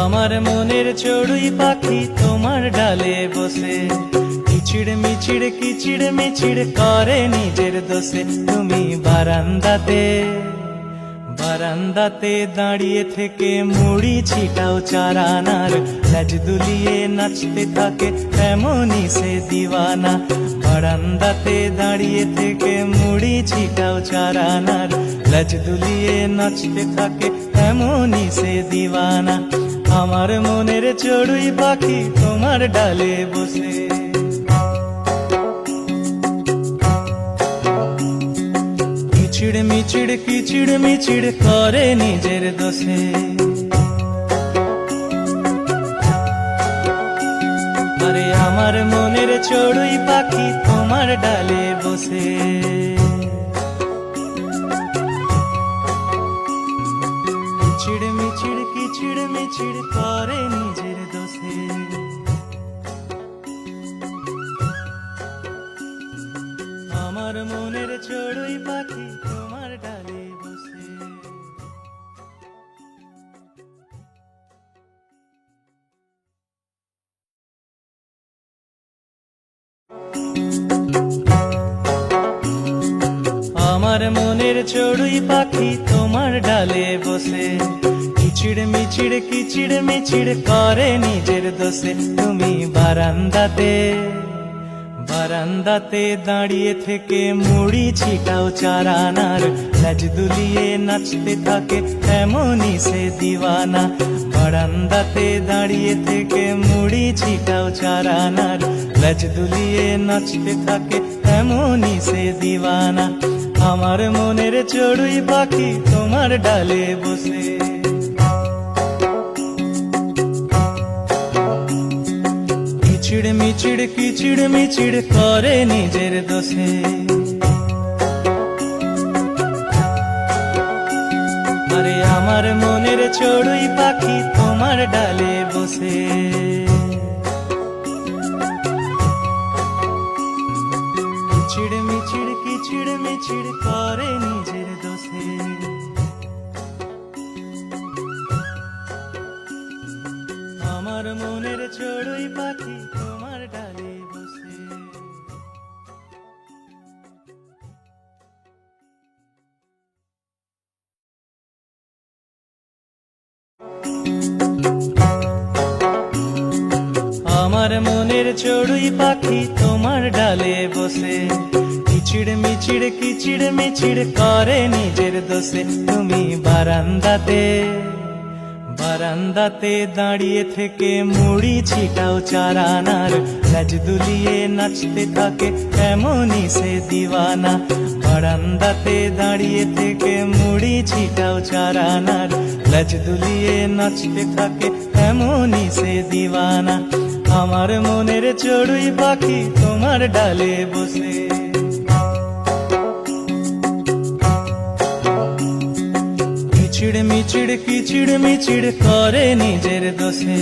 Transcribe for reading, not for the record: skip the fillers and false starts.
আমার মনের চড়ুই পাখি তোমার ডালে বসে কিচিড় মিচিড় কিচিড় মিচিড় করে নিজের দোষে। তুমি বারান্দাতে বারান্দাতে দাঁড়িয়ে থেকে মুড়ি ছিটাও চারানার, লাজ দুলিয়ে নাচতে থাকে এমনই সে দিওয়ানা। বারান্দাতে দাঁড়িয়ে থেকে মুড়ি ছিটাও চারানার, লাজ দুলিয়ে নাচতে থাকে এমনই সে দিওয়ানা। আমার মনের চড়ুই পাখি তোমার ডালে বসে কিচিড় মিচিড় কিচিড় মিচিড় করে নিজের দোষে। আরে আমার মনের চড়ুই পাখি তোমার ডালে বসে কিচিড় মিচিড় কিচিড় মিচিড় করে নিজের দোষে। আমার মনের চড়ুই পাখি তোমার ডালে বসে। আমার মনের চড়ুই পাখি তোমার ডালে বসে কিচিড় মিচিড় কিচিড় মিচিড় করে নিজের দোষে। তুমি বারান্দাতে বারান্দাতে দাঁড়িয়ে থেকে মুড়ি ছিটাও চারানার, লাজ দুলিয়ে নাচতে থাকে এমনই সে দিওয়ানা। বারান্দাতে দাঁড়িয়ে থেকে মুড়ি ছিটাও চারানার, লাজ দুলিয়ে নাচতে থাকে এমনই সে দিওয়ানা। আমার মনের চড়ুই পাখি তোমার ডালে বসে কিচিড় মিচিড় কিচিড় মিচিড় করে নিজের দোষে। আরে আমার মনের চড়ুই পাখি তোমার ডালে বসে কিচিড় মিচিড় কিচিড় মিচিড় করে নিজের দোষে। আমার মনের চড়ুই পাখি তোমার ডালে বসে। আমার মনের চড়ুই পাখি তোমার ডালে বসে কিচিড় মিচিড় কিচিড় মিচিড় করে নিজের দোষে। তুমি বারান্দাতে বারান্দাতে দাঁড়িয়ে থেকে মুড়ি ছিটাও চারানার, লাজ দুলিয়ে নাচতে থাকে এমনই সে দিওয়ানা। বারান্দাতে দাঁড়িয়ে থেকে মুড়ি ছিটাও চারানার, লাজ দুলিয়ে নাচতে থাকে এমনই সে দিওয়ানা। আমার মনের চড়ুই পাখি তোমার ডালে বসে কিচিড় মিচিড় কিচিড় মিচিড় করে নিজের দোষে।